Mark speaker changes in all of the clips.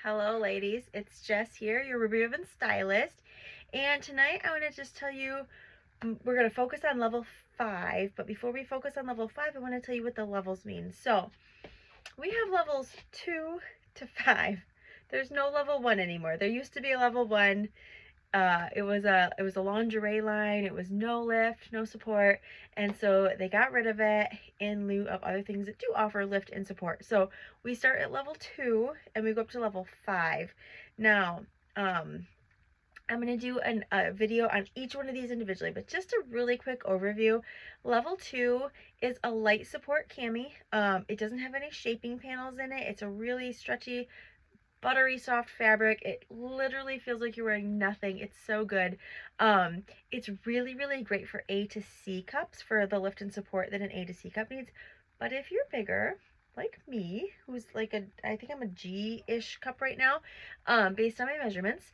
Speaker 1: Hello ladies, it's Jess here, your Ruby Ribbon stylist, and tonight I want to just tell you we're going to focus on level 5, but before we focus on level 5 I want to tell you what the levels mean. So we have levels 2 to 5. There's no level 1 anymore. There used to be a level 1. It was a lingerie line. It was no lift, no support, and so they got rid of it in lieu of other things that do offer lift and support. So we start at level 2 and we go up to level 5. Now, I'm going to do a video on each one of these individually, but just a really quick overview. Level 2 is a light support cami. It doesn't have any shaping panels in it. It's a really stretchy, buttery soft fabric. It literally feels like you're wearing nothing. It's so good. It's really great for A to C cups, for the lift and support that an A to C cup needs. But if you're bigger, like me, who's like I think I'm a G-ish cup right now, based on my measurements,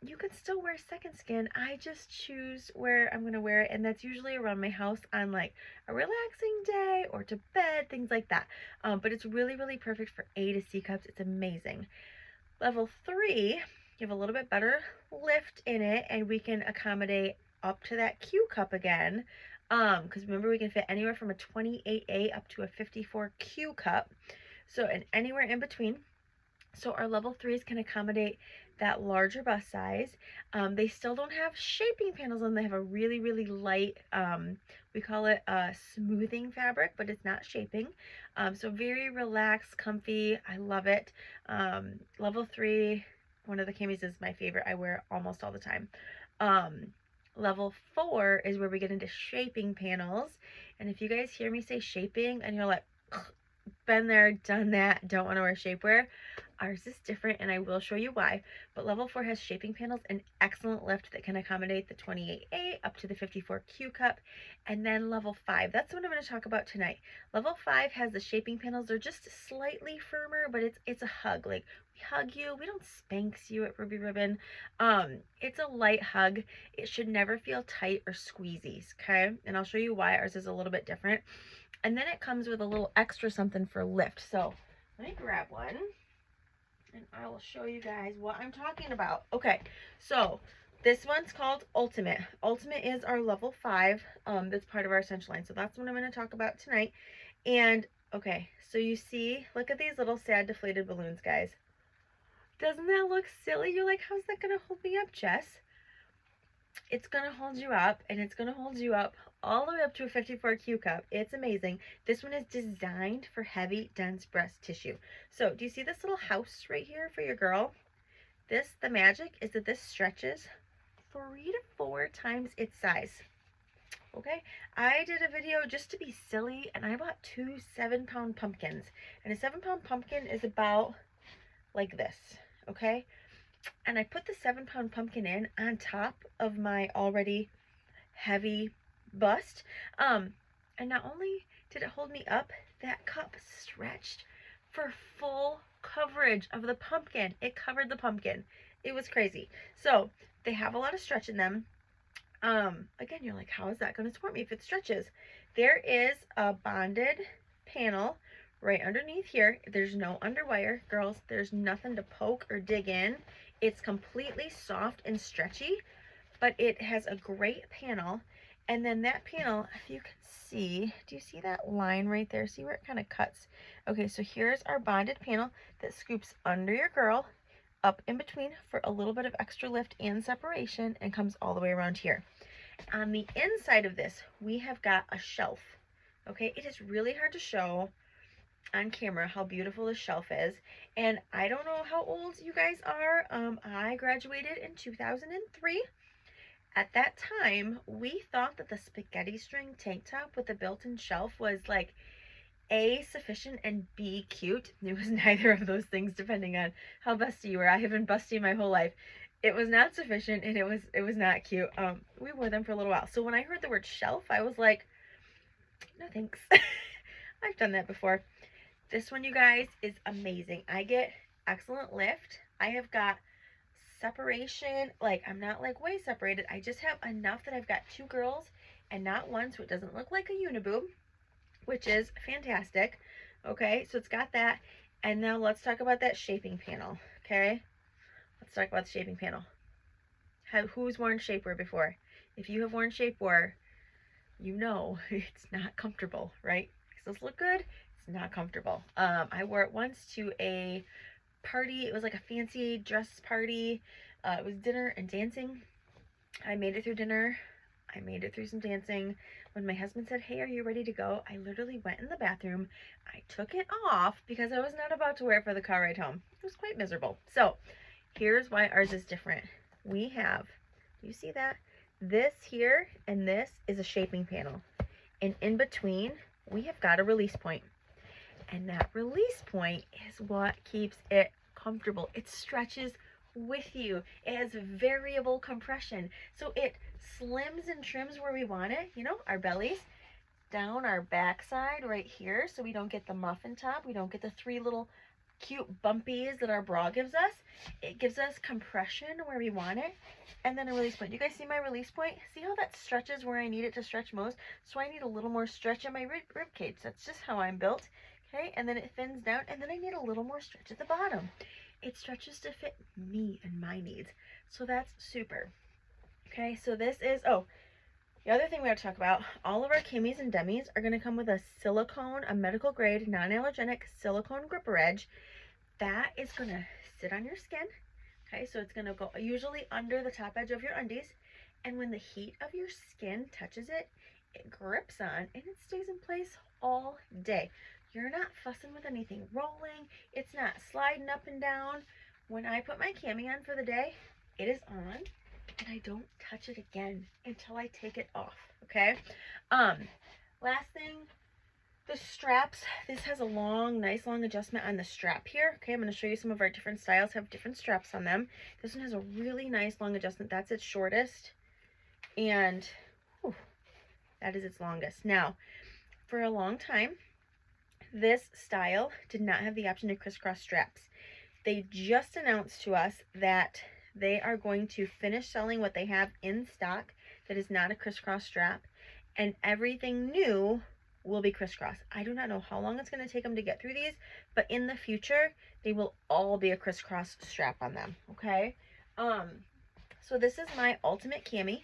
Speaker 1: you can still wear second skin. I just choose where I'm going to wear it, and that's usually around my house on like a relaxing day or to bed, things like that. But it's really perfect for A to C cups. It's amazing. Level 3, you have a little bit better lift in it, and we can accommodate up to that Q cup again. Because remember, we can fit anywhere from a 28A up to a 54Q cup. So, and anywhere in between. So our level 3s can accommodate that larger bust size. They still don't have shaping panels on. They have a really light, we call it a smoothing fabric, but it's not shaping. So very relaxed, comfy. I love it. Level 3, one of the camis is my favorite. I wear almost all the time. Level 4 is where we get into shaping panels. And if you guys hear me say shaping and you're like, been there, done that, don't want to wear shapewear, ours is different, and I will show you why. But level 4 has shaping panels and excellent lift that can accommodate the 28A up to the 54Q cup. And then level 5, that's what I'm going to talk about tonight. Level 5 has the shaping panels. They're just slightly firmer, but it's a hug. Like, we hug you. We don't spanks you at Ruby Ribbon. It's a light hug. It should never feel tight or squeezy, okay? And I'll show you why ours is a little bit different. And then it comes with a little extra something for lift. So let me grab one and I will show you guys what I'm talking about. Okay, so this one's called Ultimate. Ultimate is our level 5 that's part of our essential line. So that's what I'm going to talk about tonight. And okay, so you see, look at these little sad deflated balloons, guys. Doesn't that look silly? You're like, how's that going to hold me up, Jess? It's going to hold you up, and it's going to hold you up all the way up to a 54Q cup. It's amazing. This one is designed for heavy, dense breast tissue. So do you see this little house right here for your girl? The magic is that this stretches 3 to 4 times its size. Okay, I did a video just to be silly, and I bought 2 7-pound pumpkins. And a 7-pound pumpkin is about like this, okay? And I put the 7-pound pumpkin in on top of my already heavy bust. And not only did it hold me up, that cup stretched for full coverage of the pumpkin. It covered the pumpkin. It was crazy. So they have a lot of stretch in them. Again, you're like, how is that going to support me if it stretches? There is a bonded panel right underneath here. There's no underwire, girls. There's nothing to poke or dig in. It's completely soft and stretchy, but it has a great panel. And then that panel, if you can see, do you see that line right there? See where it kind of cuts? Okay, so here's our bonded panel that scoops under your girl, up in between for a little bit of extra lift and separation, and comes all the way around here. On the inside of this, we have got a shelf. Okay, it is really hard to show on camera how beautiful the shelf is, and I don't know how old you guys are. I graduated in 2003. At that time, we thought that the spaghetti string tank top with the built-in shelf was like A, sufficient, and B, cute. It was neither of those things, depending on how busty you were. I have been busty my whole life. It was not sufficient, and it was not cute. We wore them for a little while. So when I heard the word shelf, I was like, no thanks. I've done that before. This one, you guys, is amazing. I get excellent lift. I have got separation. Like, I'm not like way separated. I just have enough that I've got 2 girls and not one, so it doesn't look like a uniboob, which is fantastic. Okay, so it's got that. And now let's talk about that shaping panel, okay? Let's talk about the shaping panel. Who's worn shapewear before? If you have worn shapewear, you know it's not comfortable, right? It does look good, it's not comfortable. I wore it once to a party. It was like a fancy dress party. It was dinner and dancing. I made it through dinner. I made it through some dancing. When my husband said, "Hey, are you ready to go?" I literally went in the bathroom. I took it off because I was not about to wear it for the car ride home. It was quite miserable. So here's why ours is different. We have, do you see that? This here and this is a shaping panel. And in between, we have got a release point. And that release point is what keeps it comfortable. It stretches with you. It has variable compression. So it slims and trims where we want it, you know, our bellies, down our backside right here, so we don't get the muffin top. We don't get the 3 little cute bumpies that our bra gives us. It gives us compression where we want it, and then a release point. You guys see my release point? See how that stretches where I need it to stretch most? So I need a little more stretch in my rib cage. That's just how I'm built. Okay, and then it thins down, and then I need a little more stretch at the bottom. It stretches to fit me and my needs. So that's super. Okay, so this is, oh, the other thing we have to talk about, all of our camis and demis are going to come with a silicone, a medical grade, non-allergenic silicone gripper edge. That is going to sit on your skin. Okay, so it's going to go usually under the top edge of your undies. And when the heat of your skin touches it, it grips on and it stays in place all day. You're not fussing with anything rolling. It's not sliding up and down. When I put my cami on for the day, it is on and I don't touch it again until I take it off, okay? Last thing, the straps. This has a nice long adjustment on the strap here. Okay, I'm going to show you some of our different styles have different straps on them. This one has a really nice long adjustment. That's its shortest, and whew, that is its longest. Now, for a long time, this style did not have the option to crisscross straps. They just announced to us that they are going to finish selling what they have in stock that is not a crisscross strap, and everything new will be crisscross. I do not know how long it's going to take them to get through these, but in the future, they will all be a crisscross strap on them, okay? So this is my ultimate cami.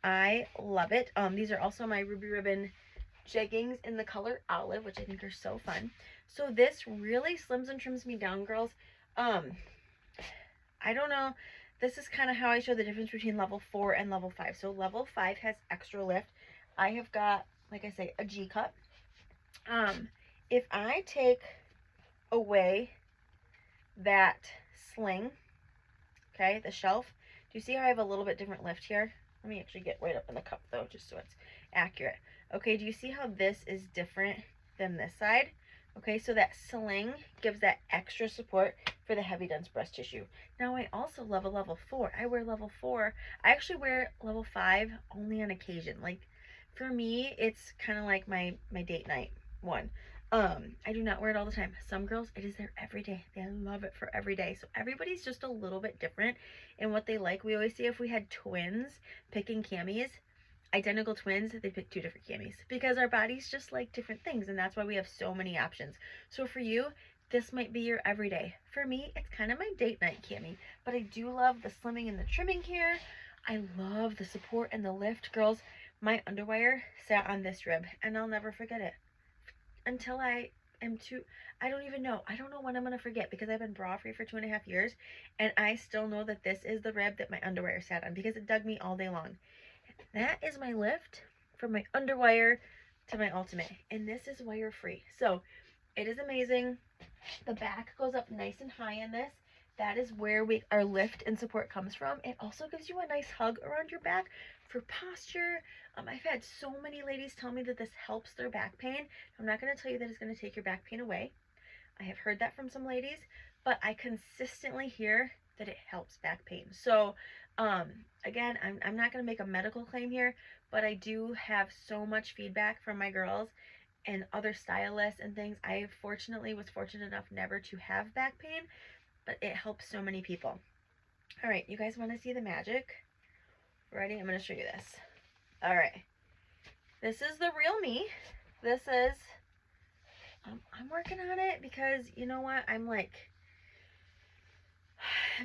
Speaker 1: I love it. These are also my Ruby Ribbon jeggings in the color olive, which I think are so fun. So this really slims and trims me down, girls. I don't know. This is kind of how I show the difference between level 4 and level 5. So level 5 has extra lift. I have got, like I say, a G-cup. If I take away that sling, okay, the shelf, do you see how I have a little bit different lift here? Let me actually get right up in the cup though, just so it's accurate. Okay, do you see how this is different than this side? Okay, so that sling gives that extra support for the heavy dense breast tissue. Now I also love a level 4. I wear level 4. I actually wear level 5 only on occasion. Like for me, it's kind of like my date night one. I do not wear it all the time. Some girls, it is their every day. They love it for every day. So everybody's just a little bit different in what they like. We always say if we had twins picking camis, identical twins, they pick 2 different camis because our bodies just like different things, and that's why we have so many options. So for you, this might be your everyday. For me, it's kind of my date night cami, but I do love the slimming and the trimming here. I love the support and the lift. Girls, my underwire sat on this rib, and I'll never forget it until I don't even know. I don't know when I'm going to forget because I've been bra free for 2.5 years, and I still know that this is the rib that my underwire sat on because it dug me all day long. That is my lift from my underwire to my ultimate, and this is wire free. So it is amazing. The back goes up nice and high in this. That is where our lift and support comes from. It also gives you a nice hug around your back for posture. I've had so many ladies tell me that this helps their back pain. I'm not going to tell you that it's going to take your back pain away. I have heard that from some ladies, but I consistently hear that it helps back pain. So again, I'm not going to make a medical claim here, but I do have so much feedback from my girls and other stylists and things. I fortunately was fortunate enough never to have back pain, but it helps so many people. All right, you guys want to see the magic? Ready? I'm going to show you this. All right. This is the real me. This is I'm working on it because you know what? I'm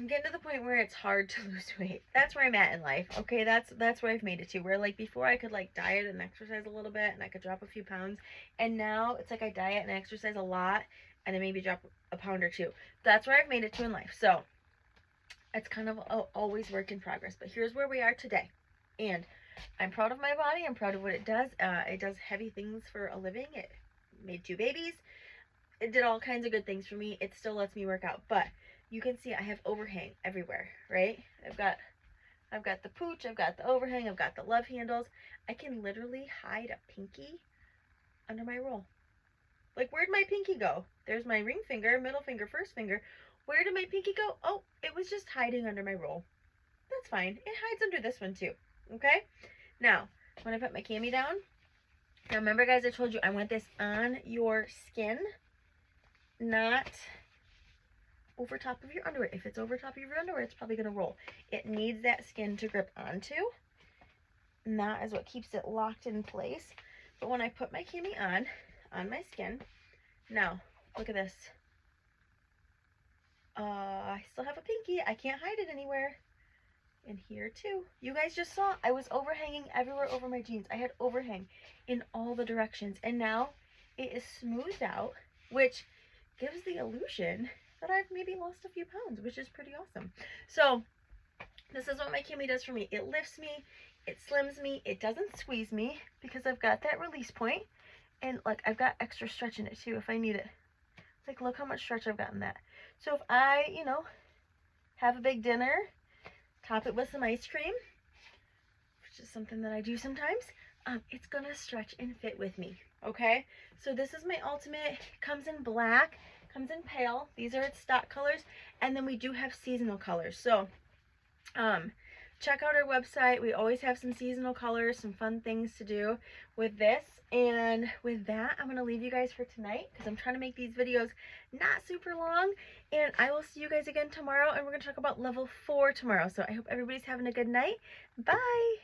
Speaker 1: getting to the point where it's hard to lose weight. That's where I'm at in life. Okay, that's where I've made it to. Where like before I could like diet and exercise a little bit and I could drop a few pounds, and now it's like I diet and exercise a lot and I maybe drop a pound or two. That's where I've made it to in life. So it's kind of always work in progress. But here's where we are today, and I'm proud of my body. I'm proud of what it does. It does heavy things for a living. It made 2 babies. It did all kinds of good things for me. It still lets me work out, but you can see I have overhang everywhere, right? I've got the pooch, I've got the overhang, I've got the love handles. I can literally hide a pinky under my roll. Like, where'd my pinky go? There's my ring finger, middle finger, first finger. Where did my pinky go? Oh, it was just hiding under my roll. That's fine. It hides under this one too, okay? Now, when I put my cami down, now remember guys, I told you I want this on your skin, not over top of your underwear. If it's over top of your underwear, it's probably going to roll. It needs that skin to grip onto. And that is what keeps it locked in place. But when I put my cami on my skin, now, look at this. I still have a pinky. I can't hide it anywhere. And here too. You guys just saw I was overhanging everywhere over my jeans. I had overhang in all the directions. And now it is smoothed out, which gives the illusion that I've maybe lost a few pounds, which is pretty awesome. So this is what my cami does for me. It lifts me, it slims me, it doesn't squeeze me because I've got that release point. And like I've got extra stretch in it too if I need it. Like look how much stretch I've got in that. So if I, have a big dinner, top it with some ice cream, which is something that I do sometimes, it's gonna stretch and fit with me. Okay, so this is my ultimate. It comes in black, comes in pale. These are its stock colors, and then we do have seasonal colors. So check out our website. We always have some seasonal colors, some fun things to do with this. And with that, I'm going to leave you guys for tonight because I'm trying to make these videos not super long. And I will see you guys again tomorrow, and we're going to talk about level 4 tomorrow. So I hope everybody's having a good night. Bye!